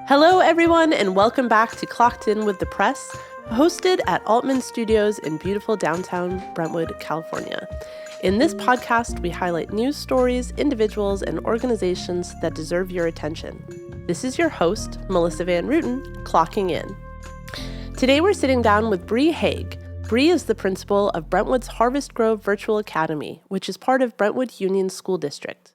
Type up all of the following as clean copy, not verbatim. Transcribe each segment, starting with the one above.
Hello, everyone, and welcome back to Clocked In with the Press, hosted at Altman Studios in beautiful downtown Brentwood, California. In this podcast, we highlight news stories, individuals, and organizations that deserve your attention. This is your host, Melissa Van Ruiten, clocking in. Today, we're sitting down with Brie Hague. Brie is the principal of Brentwood's Harvest Grove Virtual Academy, which is part of Brentwood Union School District.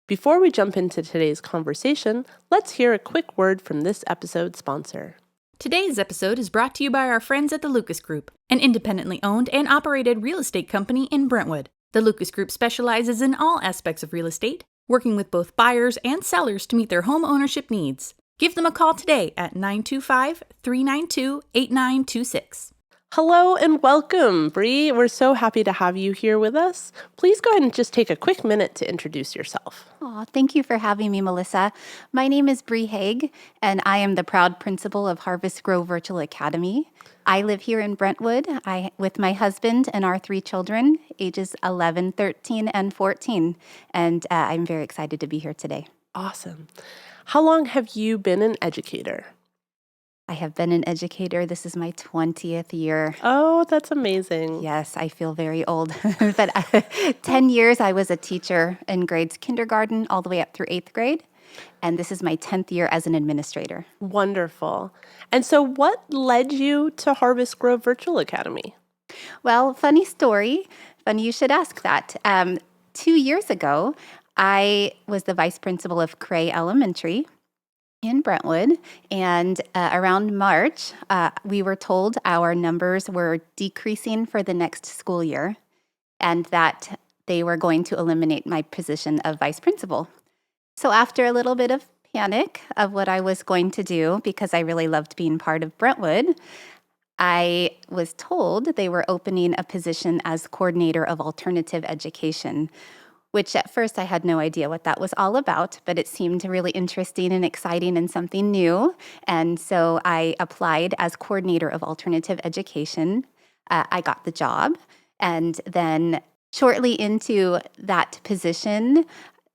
Before we jump into today's conversation, let's hear a quick word from this episode's sponsor. Today's episode is brought to you by our friends at the Lucas Group, an independently owned and operated real estate company in Brentwood. The Lucas Group specializes in all aspects of real estate, working with both buyers and sellers to meet their home ownership needs. Give them a call today at 925-392-8926. Hello and welcome, Brie. We're so happy to have you here with us. Please go ahead and just take a quick minute to introduce yourself. Thank you for having me, Melissa. My name is Brie Hague, and I am the proud principal of Harvest Grove Virtual Academy. I live here in Brentwood with my husband and our 3 children, ages 11, 13, and 14, and I'm very excited to be here today. Awesome. How long have you been an educator? I have been an educator. This is my 20th year. Oh, that's amazing. Yes, I feel very old. But 10 years I was a teacher in grades kindergarten all the way up through 8th grade. And this is my 10th year as an administrator. Wonderful. And so what led you to Harvest Grove Virtual Academy? Well, funny story. Funny you should ask that. 2 years ago, I was the vice principal of Cray Elementary in Brentwood, and around March, we were told our numbers were decreasing for the next school year and that they were going to eliminate my position of vice principal. So after a little bit of panic of what I was going to do, because I really loved being part of Brentwood, I was told they were opening a position as coordinator of alternative education, which at first I had no idea what that was all about, but it seemed really interesting and exciting and something new. And so I applied as coordinator of alternative education. I got the job. And then shortly into that position,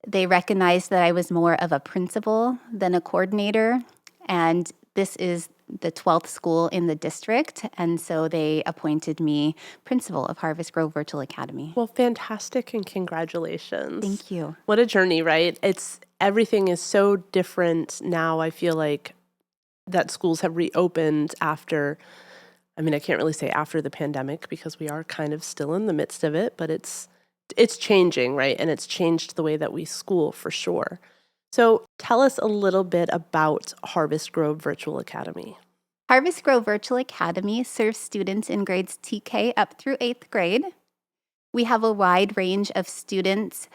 they recognized that I was more of a principal than a coordinator. And this is the 12th school in the district, and so they appointed me principal of Harvest Grove Virtual Academy. Well, fantastic and congratulations. Thank you. What a journey, right? Everything is so different now. I feel like that schools have reopened after, I can't really say after the pandemic because we are kind of still in the midst of it, but it's changing, right? And it's changed the way that we school for sure. So tell us a little bit about Harvest Grove Virtual Academy. Harvest Grove Virtual Academy serves students in grades TK up through 8th grade. We have a wide range of students,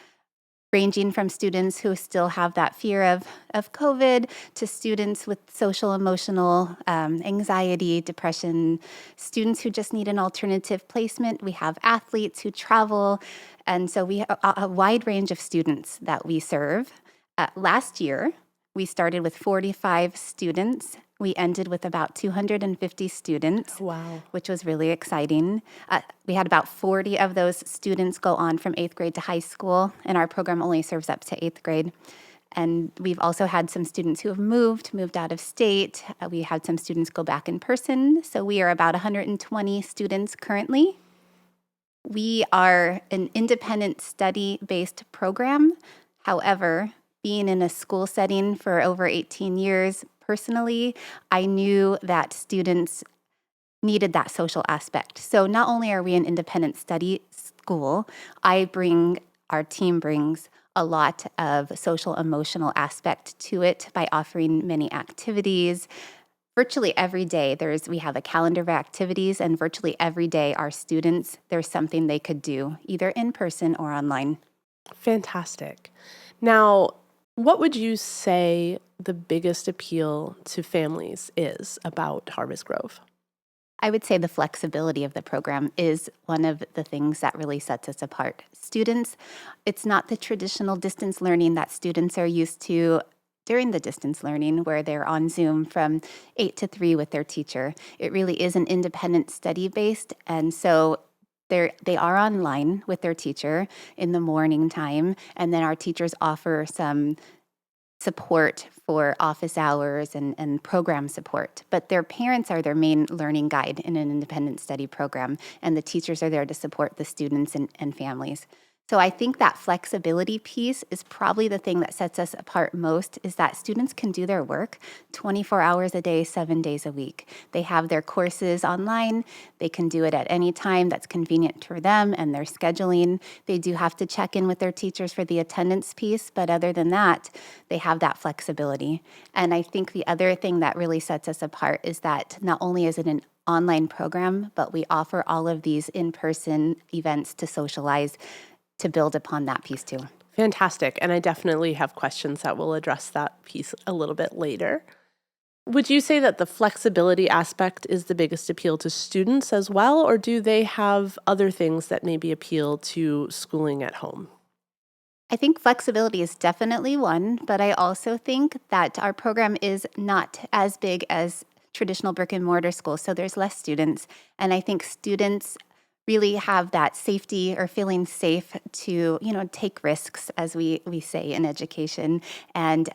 ranging from students who still have that fear of COVID to students with social, emotional anxiety, depression, students who just need an alternative placement. We have athletes who travel, and so we have a wide range of students that we serve. Last year, we started with 45 students. We ended with about 250 students, Wow. which was really exciting. We had about 40 of those students go on from 8th grade to high school, and our program only serves up to 8th grade. And we've also had some students who have moved out of state. We had some students go back in person. So we are about 120 students currently. We are an independent study-based program. However, being in a school setting for over 18 years, personally, I knew that students needed that social aspect. So not only are we an independent study school, our team brings a lot of social emotional aspect to it by offering many activities. Virtually every day we have a calendar of activities, and virtually every day our students, there's something they could do, either in person or online. Fantastic. Now, what would you say the biggest appeal to families is about Harvest Grove? I would say the flexibility of the program is one of the things that really sets us apart. Students, it's not the traditional distance learning that students are used to during the distance learning where they're on Zoom from 8 to 3 with their teacher. It really is an independent study-based, and so they are online with their teacher in the morning time, and then our teachers offer some support for office hours and program support. But their parents are their main learning guide in an independent study program, and the teachers are there to support the students and families. So I think that flexibility piece is probably the thing that sets us apart most, is that students can do their work 24 hours a day, 7 days a week. They have their courses online. They can do it at any time that's convenient for them and their scheduling. They do have to check in with their teachers for the attendance piece, but other than that, they have that flexibility. And I think the other thing that really sets us apart is that not only is it an online program, but we offer all of these in-person events to socialize, to build upon that piece too. Fantastic. And I definitely have questions that will address that piece a little bit later. Would you say that the flexibility aspect is the biggest appeal to students as well, or do they have other things that maybe appeal to schooling at home? I think flexibility is definitely one, but I also think that our program is not as big as traditional brick and mortar schools, so there's less students. And I think students really have that safety or feeling safe to, take risks, as we say in education. And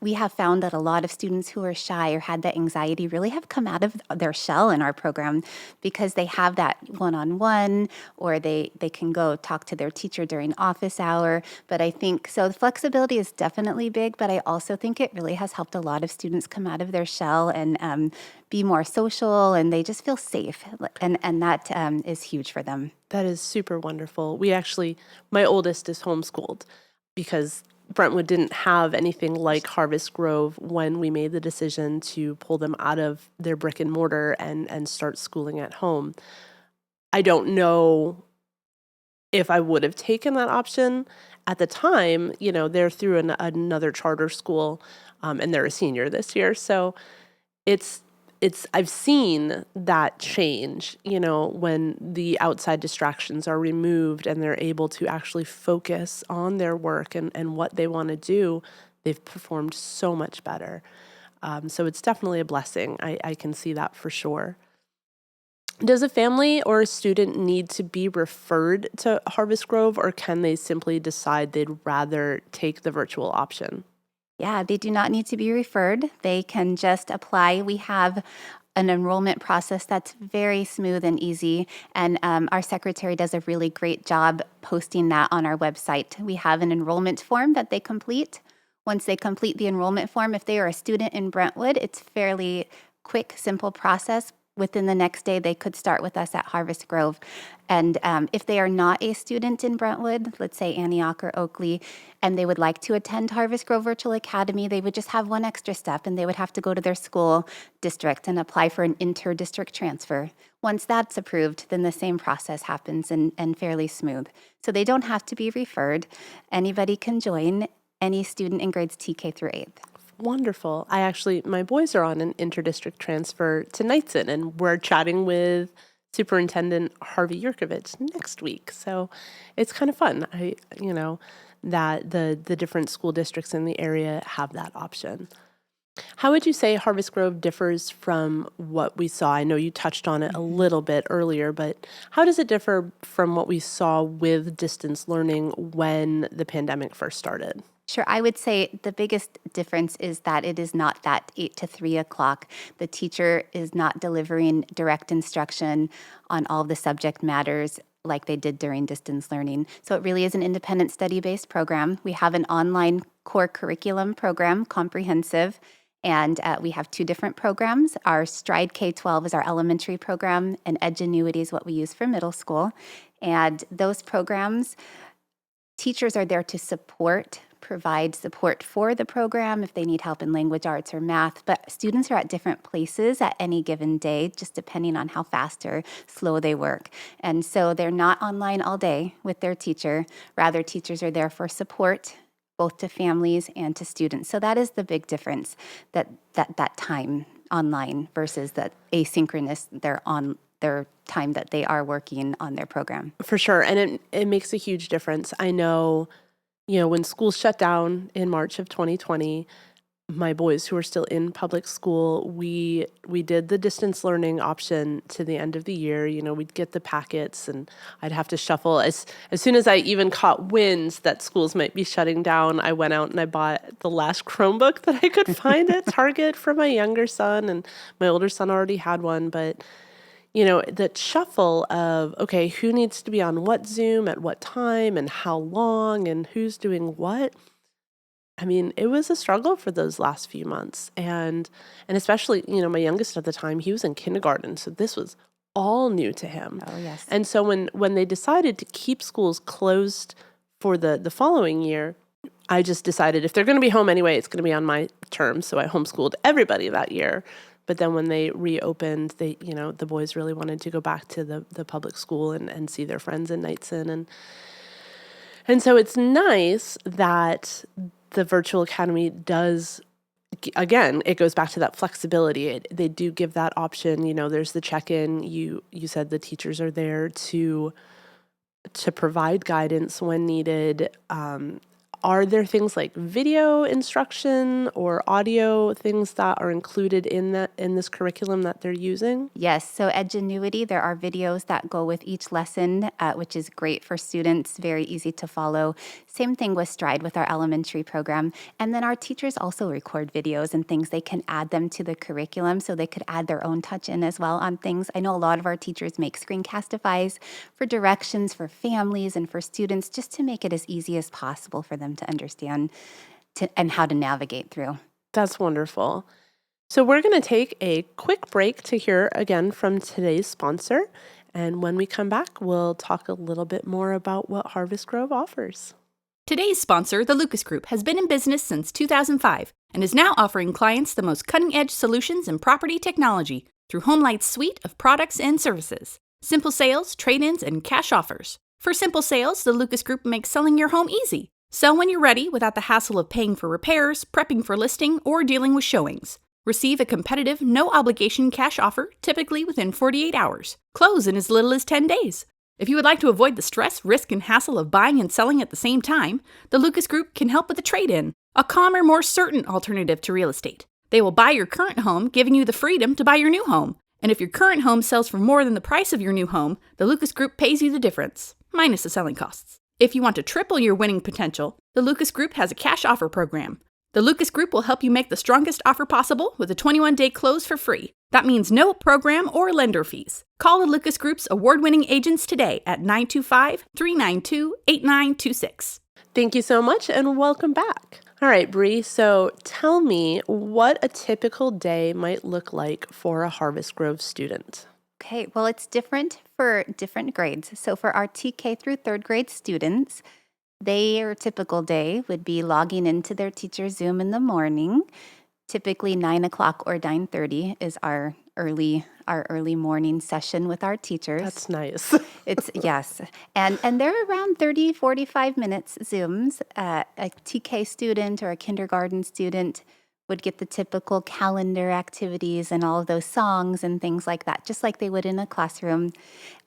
we have found that a lot of students who are shy or had that anxiety really have come out of their shell in our program, because they have that one-on-one, or they can go talk to their teacher during office hour. But I think, so the flexibility is definitely big, but I also think it really has helped a lot of students come out of their shell and be more social, and they just feel safe. And that is huge for them. That is super wonderful. My oldest is homeschooled because Brentwood didn't have anything like Harvest Grove when we made the decision to pull them out of their brick and mortar and start schooling at home. I don't know if I would have taken that option at the time. They're through another charter school, and they're a senior this year. So I've seen that change, when the outside distractions are removed and they're able to actually focus on their work and what they want to do. They've performed so much better. So it's definitely a blessing. I can see that for sure. Does a family or a student need to be referred to Harvest Grove, or can they simply decide they'd rather take the virtual option? Yeah, they do not need to be referred. They can just apply. We have an enrollment process that's very smooth and easy, and our secretary does a really great job posting that on our website. We have an enrollment form that they complete. Once they complete the enrollment form, if they are a student in Brentwood, it's fairly quick, simple process. Within the next day, they could start with us at Harvest Grove. And if they are not a student in Brentwood, let's say Antioch or Oakley, and they would like to attend Harvest Grove Virtual Academy, they would just have one extra step, and they would have to go to their school district and apply for an inter-district transfer. Once that's approved, then the same process happens and fairly smooth. So they don't have to be referred. Anybody can join, any student in grades TK through 8th. Wonderful. My boys are on an interdistrict transfer to Knightson, and we're chatting with Superintendent Harvey Yurkovich next week. So it's kind of fun. That the different school districts in the area have that option. How would you say Harvest Grove differs from what we saw? I know you touched on it a little bit earlier, but how does it differ from what we saw with distance learning when the pandemic first started? Sure. I would say the biggest difference is that it is not that 8 to 3 o'clock. The teacher is not delivering direct instruction on all the subject matters like they did during distance learning. So it really is an independent study-based program. We have an online core curriculum program, comprehensive, and we have 2 different programs. Our Stride K-12 is our elementary program, and Edgenuity is what we use for middle school. And those programs, teachers are there to provide support for the program if they need help in language arts or math, but students are at different places at any given day, just depending on how fast or slow they work. And so they're not online all day with their teacher. Rather, teachers are there for support, both to families and to students. So that is the big difference, that time online versus that asynchronous, they're on their time that they are working on their program. For sure. And it makes a huge difference. I know, when schools shut down in March of 2020, my boys who are still in public school, we did the distance learning option to the end of the year. We'd get the packets and I'd have to shuffle. As soon as I even caught wind that schools might be shutting down, I went out and I bought the last Chromebook that I could find at Target for my younger son, and my older son already had one. But the shuffle of, okay, who needs to be on what Zoom at what time and how long and who's doing what? I mean, it was a struggle for those last few months. And especially, my youngest at the time, he was in kindergarten. So this was all new to him. Oh, yes. And so when they decided to keep schools closed for the following year, I just decided if they're going to be home anyway, it's going to be on my terms. So I homeschooled everybody that year. But then when they reopened, the boys really wanted to go back to the public school and see their friends in Knightson. And so it's nice that the virtual academy does, again, it goes back to that flexibility. They do give that option. There's the check-in. You said the teachers are there to provide guidance when needed. Are there things like video instruction or audio things that are included in this curriculum that they're using? Yes. So Edgenuity, there are videos that go with each lesson, which is great for students, very easy to follow. Same thing with Stride with our elementary program. And then our teachers also record videos and things. They can add them to the curriculum so they could add their own touch in as well on things. I know a lot of our teachers make screencastifys for directions for families and for students, just to make it as easy as possible for them to understand and how to navigate through. That's wonderful. So we're going to take a quick break to hear again from today's sponsor. And when we come back, we'll talk a little bit more about what Harvest Grove offers. Today's sponsor, the Lucas Group, has been in business since 2005 and is now offering clients the most cutting-edge solutions in property technology through HomeLight's suite of products and services. Simple sales, trade-ins, and cash offers. For simple sales, the Lucas Group makes selling your home easy. Sell when you're ready without the hassle of paying for repairs, prepping for listing, or dealing with showings. Receive a competitive, no-obligation cash offer, typically within 48 hours. Close in as little as 10 days. If you would like to avoid the stress, risk, and hassle of buying and selling at the same time, the Lucas Group can help with a trade-in, a calmer, more certain alternative to real estate. They will buy your current home, giving you the freedom to buy your new home. And if your current home sells for more than the price of your new home, the Lucas Group pays you the difference, minus the selling costs. If you want to triple your winning potential, the Lucas Group has a cash offer program. The Lucas Group will help you make the strongest offer possible with a 21-day close for free. That means no program or lender fees. Call the Lucas Group's award-winning agents today at 925-392-8926. Thank you so much and welcome back. All right, Brie, so tell me what a typical day might look like for a Harvest Grove student. Okay, well, it's different for different grades. So for our TK through third grade students, their typical day would be logging into their teacher's Zoom in the morning. Typically 9 o'clock or 9:30 is our early morning session with our teachers. That's nice. It's yes. And they're around 30, 45 minutes Zooms. A TK student or a kindergarten student would get the typical calendar activities and all of those songs and things like that, just like they would in a classroom.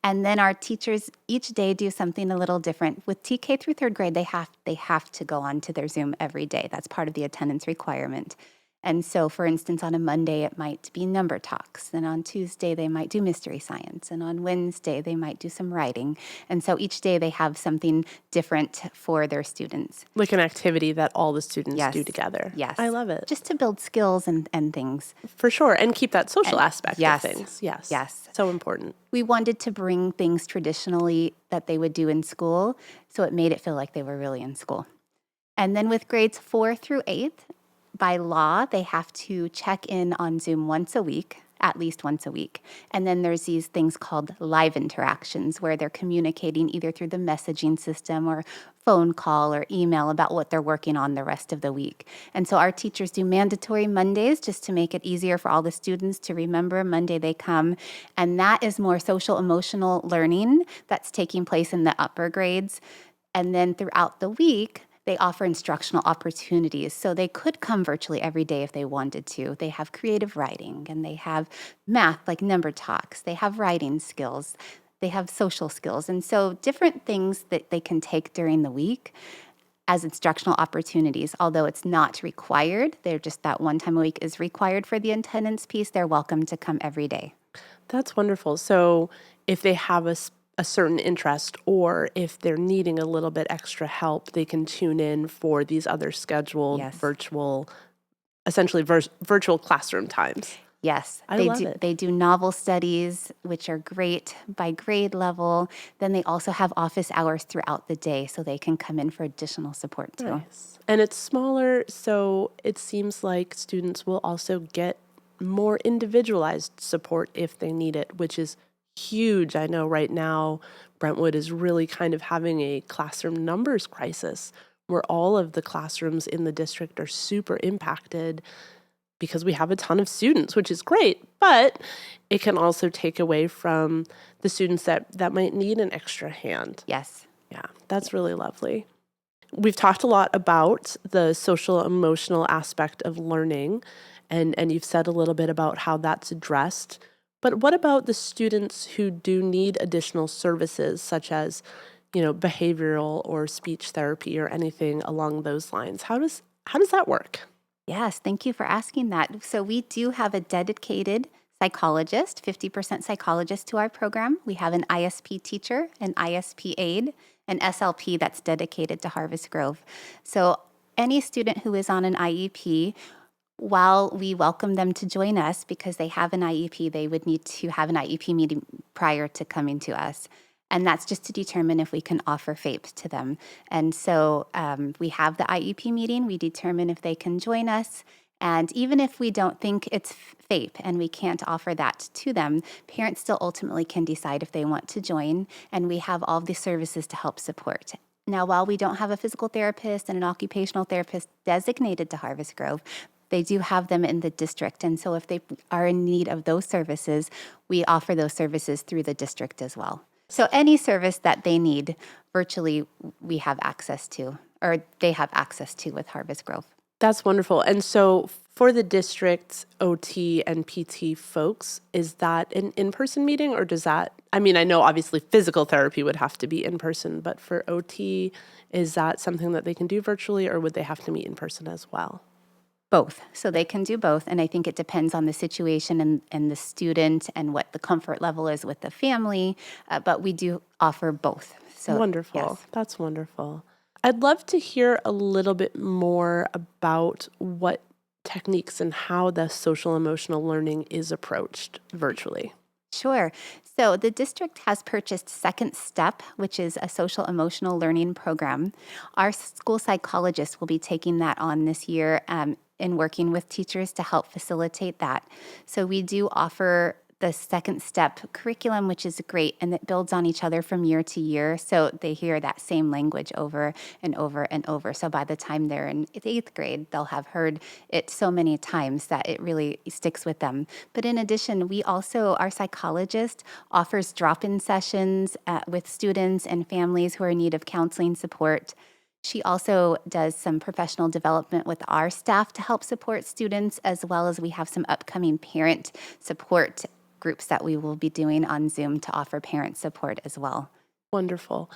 And then our teachers each day do something a little different. With TK through third grade, they have to go on to their Zoom every day. That's part of the attendance requirement. And so, for instance, on a Monday, it might be number talks. And on Tuesday, they might do mystery science. And on Wednesday, they might do some writing. And so each day they have something different for their students. Like an activity that all the students Yes. do together. Yes. I love it. Just to build skills and things. For sure. And keep that social aspect yes. of things. Yes. Yes. So important. We wanted to bring things traditionally that they would do in school, so it made it feel like they were really in school. And then with grades 4 through 8, by law, they have to check in on Zoom once a week, at least once a week. And then there's these things called live interactions where they're communicating either through the messaging system or phone call or email about what they're working on the rest of the week. And so our teachers do mandatory Mondays just to make it easier for all the students to remember Monday they come. And that is more social emotional learning that's taking place in the upper grades. And then throughout the week, they offer instructional opportunities. So they could come virtually every day if they wanted to. They have creative writing and they have math like number talks. They have writing skills. They have social skills. And so different things that they can take during the week. as instructional opportunities. Although it's not required, they're just that one time a week is required for the attendance piece. They're welcome to come every day. That's wonderful. So if they have a certain interest, or if they're needing a little bit extra help, they can tune in for these other scheduled Yes. essentially virtual classroom times. Yes, I love it. They do novel studies, which are great by grade level. Then they also have office hours throughout the day, so they can come in for additional support too. Nice. And it's smaller, so it seems like students will also get more individualized support if they need it, which is huge. I know right now Brentwood is really kind of having a classroom numbers crisis where all of the classrooms in the district are super impacted because we have a ton of students, which is great, but it can also take away from the students that might need an extra hand. Yes. Yeah, that's really lovely. We've talked a lot about the social emotional aspect of learning, and you've said a little bit about how that's addressed. But what about the students who do need additional services, such as, behavioral or speech therapy or anything along those lines? How does that work? Yes, thank you for asking that. So we do have a dedicated psychologist, 50% psychologist to our program. We have an ISP teacher, an ISP aide, an SLP that's dedicated to Harvest Grove. So any student who is on an IEP, while we welcome them to join us because they have an IEP, they would need to have an IEP meeting prior to coming to us. And that's just to determine if we can offer FAPE to them. And so we have the IEP meeting. We determine if they can join us. And even if we don't think it's FAPE and we can't offer that to them, parents still ultimately can decide if they want to join. And we have all the services to help support. Now, while we don't have a physical therapist and an occupational therapist designated to Harvest Grove, they do have them in the district. And so if they are in need of those services, we offer those services through the district as well. So any service that they need, virtually we have access to, or they have access to with Harvest Grove. That's wonderful. And so for the district's OT and PT folks, is that an in-person meeting, or does that, I know obviously physical therapy would have to be in person, but for OT, is that something that they can do virtually, or would they have to meet in person as well? Both. So they can do both. And I think it depends on the situation and the student and what the comfort level is with the family. But we do offer both. So wonderful. Yes. That's wonderful. I'd love to hear a little bit more about what techniques and how the social emotional learning is approached virtually. Sure. So the district has purchased Second Step, which is a social emotional learning program. Our school psychologist will be taking that on this year in working with teachers to help facilitate that. So we do offer the Second Step curriculum, which is great, and it builds on each other from year to year. So they hear that same language over and over and over. So by the time they're in 8th grade, they'll have heard it so many times that it really sticks with them. But in addition, our psychologist offers drop-in sessions with students and families who are in need of counseling support. She also does some professional development with our staff to help support students, as well as we have some upcoming parent support groups that we will be doing on Zoom to offer parent support as well. Wonderful.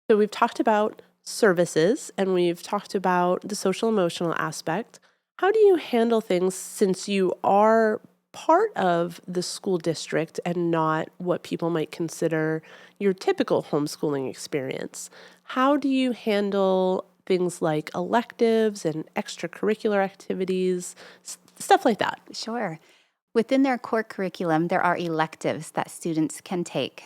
So we've talked about services and we've talked about the social emotional aspect. How do you handle things since you are part of the school district and not what people might consider your typical homeschooling experience? How do you handle things like electives and extracurricular activities, stuff like that? Sure. Within their core curriculum, there are electives that students can take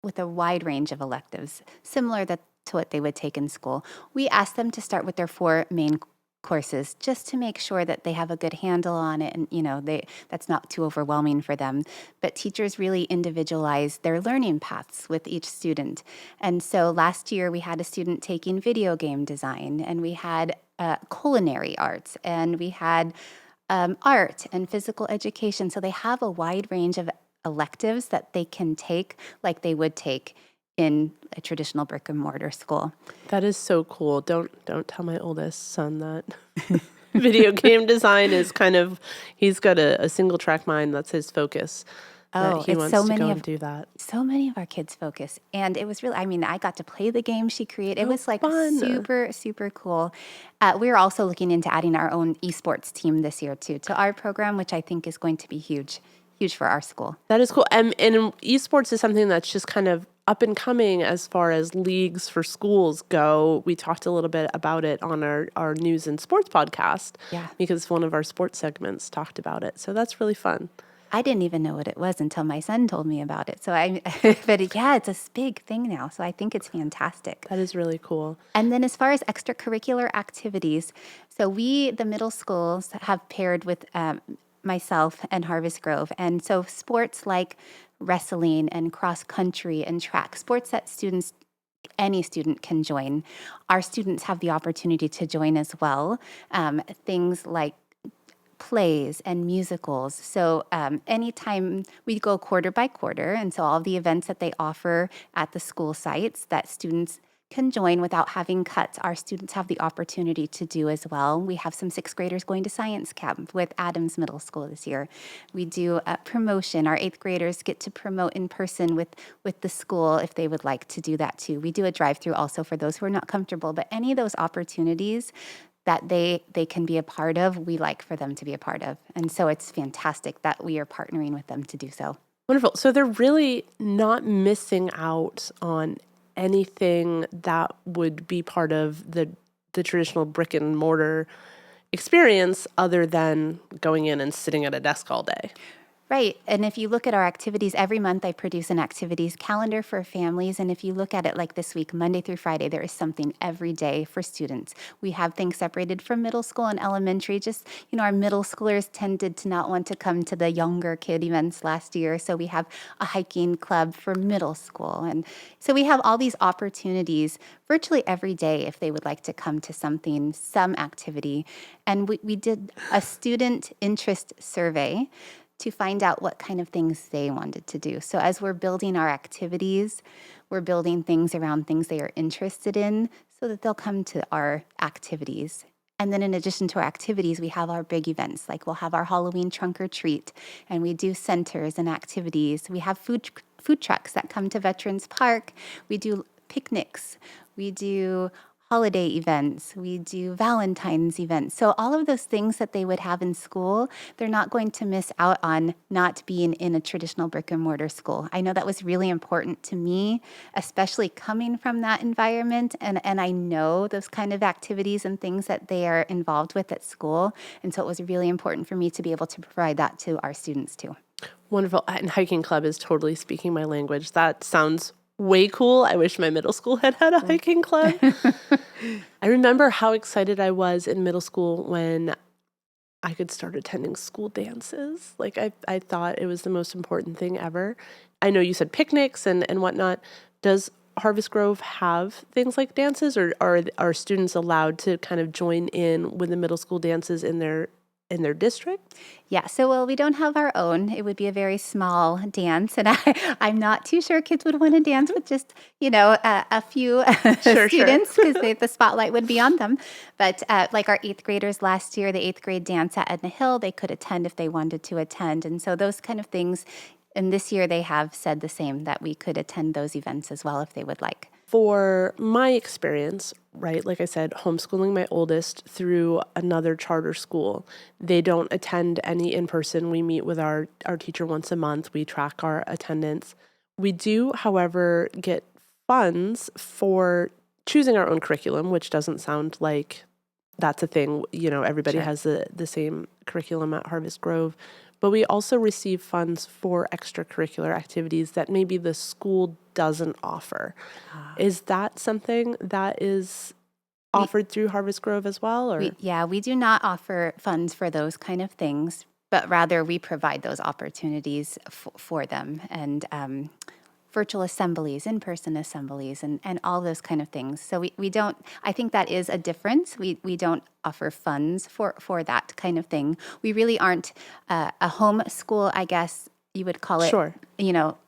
with a wide range of electives, similar to what they would take in school. We ask them to start with their 4 main courses just to make sure that they have a good handle on it and that's not too overwhelming for them. But teachers really individualize their learning paths with each student. And so last year we had a student taking video game design, and we had culinary arts, and we had art and physical education. So they have a wide range of electives that they can take like they would take in a traditional brick and mortar school. That is so cool. Don't tell my oldest son that. Video game design is he's got a single track mind. That's his focus. that Oh, he it's wants so to many go of and do that. so many of our kids focus. And it was really, I mean, I got to play the game she created. It Oh, was like fun. super, super cool. We're also looking into adding our own esports team this year too to our program, which I think is going to be huge for our school. That is cool. And esports is something that's just kind of up and coming as far as leagues for schools go. We talked a little bit about it on our news and sports podcast because one of our sports segments talked about it. So that's really fun. I didn't even know what it was until my son told me about it. So but yeah, it's a big thing now. So I think it's fantastic. That is really cool. And then as far as extracurricular activities, so we, the middle schools, have paired with myself and Harvest Grove. And so sports like wrestling and cross country and track, sports that any student can join. Our students have the opportunity to join as well. Things like plays and musicals. So anytime we go quarter by quarter, and so all the events that they offer at the school sites that students can join without having cuts, our students have the opportunity to do as well. We have some 6th graders going to science camp with Adams Middle School this year. We do a promotion. Our 8th graders get to promote in person with the school if they would like to do that too. We do a drive-through also for those who are not comfortable, but any of those opportunities that they can be a part of, we like for them to be a part of. And so it's fantastic that we are partnering with them to do so. Wonderful. So they're really not missing out on anything that would be part of the traditional brick and mortar experience other than going in and sitting at a desk all day. Right. And if you look at our activities, every month I produce an activities calendar for families. And if you look at it like this week, Monday through Friday, there is something every day for students. We have things separated from middle school and elementary. Just, our middle schoolers tended to not want to come to the younger kid events last year. So we have a hiking club for middle school. And so we have all these opportunities virtually every day if they would like to come to some activity. And we did a student interest survey to find out what kind of things they wanted to do. So as we're building our activities, we're building things around things they are interested in so that they'll come to our activities. And then in addition to our activities, we have our big events, like we'll have our Halloween trunk or treat, and we do centers and activities. We have food trucks that come to Veterans Park. We do picnics. We do holiday events, we do Valentine's events. So all of those things that they would have in school, they're not going to miss out on not being in a traditional brick and mortar school. I know that was really important to me, especially coming from that environment. And I know those kind of activities and things that they are involved with at school. And so it was really important for me to be able to provide that to our students too. Wonderful. And hiking club is totally speaking my language. That sounds way cool. I wish my middle school had a hiking club. I remember how excited I was in middle school when I could start attending school dances. Like I thought it was the most important thing ever. I know you said picnics and whatnot. Does Harvest Grove have things like dances, or are students allowed to kind of join in with the middle school dances in their district? Yeah, so we don't have our own. It would be a very small dance, and I'm not too sure kids would want to dance with just, a few students because the spotlight would be on them. But like our 8th graders last year, the 8th grade dance at Edna Hill, they could attend if they wanted to attend. And so those kind of things, and this year they have said the same, that we could attend those events as well if they would like. For my experience, right, like I said, homeschooling my oldest through another charter school, they don't attend any in-person. We meet with our teacher once a month. We track our attendance. We do, however, get funds for choosing our own curriculum, which doesn't sound like that's a thing. Everybody has the same curriculum at Harvest Grove. But we also receive funds for extracurricular activities that maybe the school doesn't offer. Is that something that is offered through Harvest Grove as well? Or? We do not offer funds for those kind of things, but rather we provide those opportunities for them. And virtual assemblies, in-person assemblies, and all those kind of things. So we don't, I think that is a difference. We don't offer funds for that kind of thing. We really aren't a home school, I guess, you would call it, Sure.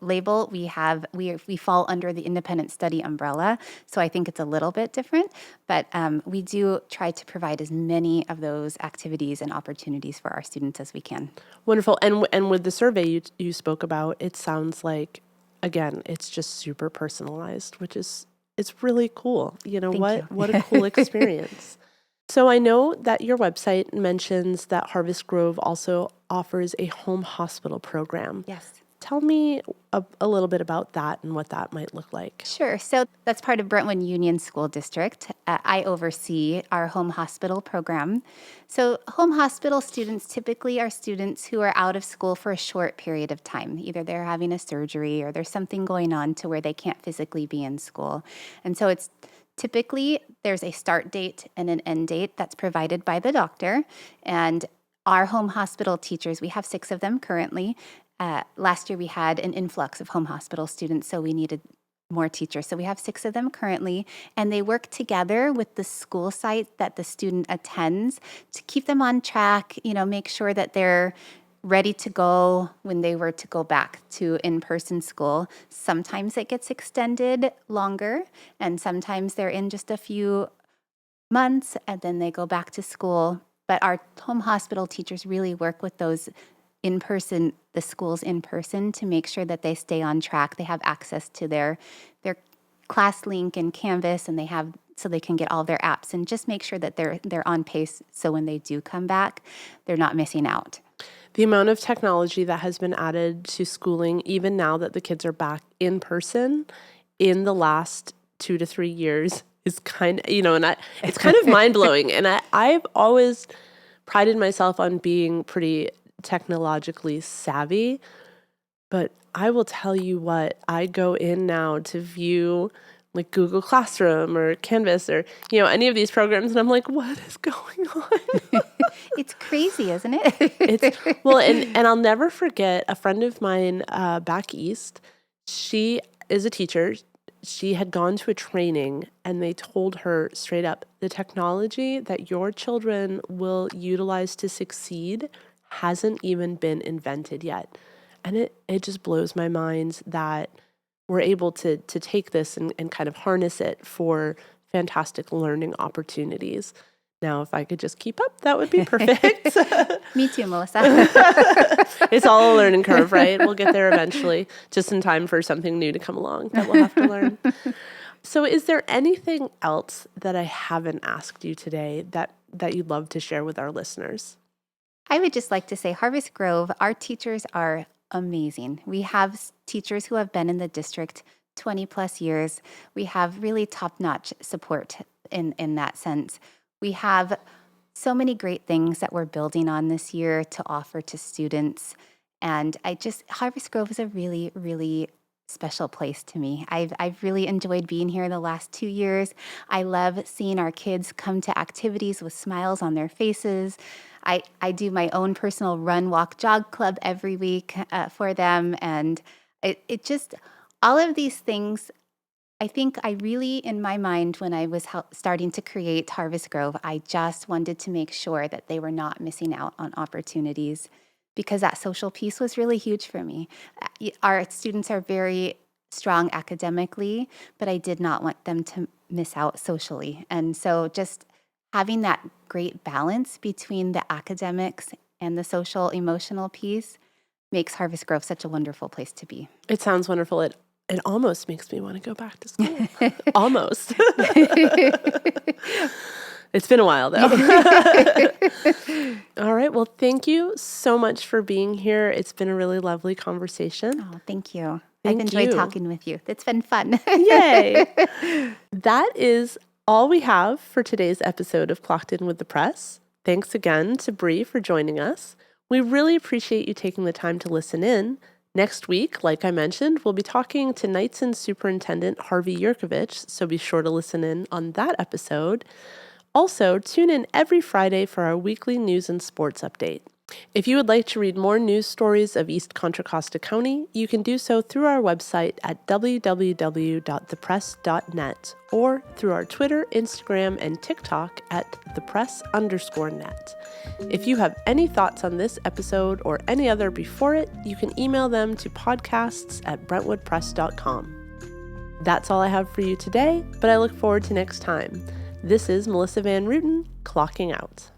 Label, we fall under the independent study umbrella. So I think it's a little bit different, but we do try to provide as many of those activities and opportunities for our students as we can. Wonderful. And with the survey you spoke about, it sounds like, again, it's just super personalized, which is, it's really cool. What a cool experience. So I know that your website mentions that Harvest Grove also offers a home hospital program. Yes. Tell me a little bit about that and what that might look like. Sure. So that's part of Brentwood Union School District. I oversee our home hospital program. So home hospital students typically are students who are out of school for a short period of time. Either they're having a surgery or there's something going on to where they can't physically be in school. And so it's typically there's a start date and an end date that's provided by the doctor. And our home hospital teachers, we have 6 of them currently. Last year we had an influx of home hospital students, so we needed more teachers. So we have 6 of them currently, and they work together with the school site that the student attends to keep them on track, make sure that they're ready to go when they were to go back to in-person school. Sometimes it gets extended longer, and sometimes they're in just a few months, and then they go back to school. But our home hospital teachers really work with those the schools in person to make sure that they stay on track. They have access to their class link and Canvas, and so they can get all their apps and just make sure that they're on pace. So when they do come back, they're not missing out. The amount of technology that has been added to schooling, even now that the kids are back in person, in the last 2 to 3 years, is kind of, it's kind of mind blowing. And I've always prided myself on being pretty technologically savvy, but I will tell you what, I go in now to view like Google Classroom or Canvas or, any of these programs, and I'm like, what is going on? It's crazy, isn't it? And I'll never forget a friend of mine back east. She is a teacher. She had gone to a training, and they told her straight up, the technology that your children will utilize to succeed hasn't even been invented yet. And it just blows my mind that we're able to take this and kind of harness it for fantastic learning opportunities. Now, if I could just keep up, that would be perfect. Me too, Melissa. It's all a learning curve, right? We'll get there eventually, just in time for something new to come along that we'll have to learn. So is there anything else that I haven't asked you today that you'd love to share with our listeners? I would just like to say, Harvest Grove, our teachers are amazing. We have teachers who have been in the district 20 plus years. We have really top-notch support in that sense. We have so many great things that we're building on this year to offer to students. And Harvest Grove is a really, really special place to me. I've really enjoyed being here the last 2 years. I love seeing our kids come to activities with smiles on their faces. I do my own personal run, walk, jog club every week for them. And it just, all of these things, I think I really, in my mind, when I was starting to create Harvest Grove, I just wanted to make sure that they were not missing out on opportunities, because that social piece was really huge for me. Our students are very strong academically, but I did not want them to miss out socially. And so just having that great balance between the academics and the social, emotional piece makes Harvest Grove such a wonderful place to be. It sounds wonderful. It almost makes me want to go back to school. Almost. It's been a while, though. All right. Well, thank you so much for being here. It's been a really lovely conversation. Oh, thank you. I've enjoyed talking with you. It's been fun. Yay. That is all we have for today's episode of Clocked In with the Press. Thanks again to Brie for joining us. We really appreciate you taking the time to listen in. Next week, like I mentioned, we'll be talking to Knightson Superintendent Harvey Yurkovich, so be sure to listen in on that episode. Also, tune in every Friday for our weekly news and sports update. If you would like to read more news stories of East Contra Costa County, you can do so through our website at www.thepress.net or through our Twitter, Instagram, and TikTok at thepress_net. If you have any thoughts on this episode or any other before it, you can email them to podcasts@brentwoodpress.com. That's all I have for you today, but I look forward to next time. This is Melissa Van Ruiten, clocking out.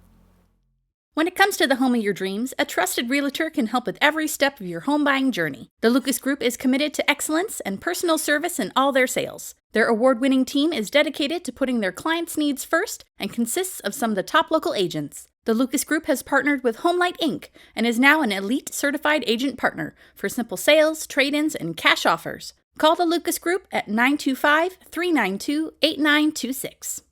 When it comes to the home of your dreams, a trusted realtor can help with every step of your home buying journey. The Lucas Group is committed to excellence and personal service in all their sales. Their award-winning team is dedicated to putting their clients' needs first and consists of some of the top local agents. The Lucas Group has partnered with Homelight Inc. and is now an elite certified agent partner for simple sales, trade-ins, and cash offers. Call the Lucas Group at 925-392-8926.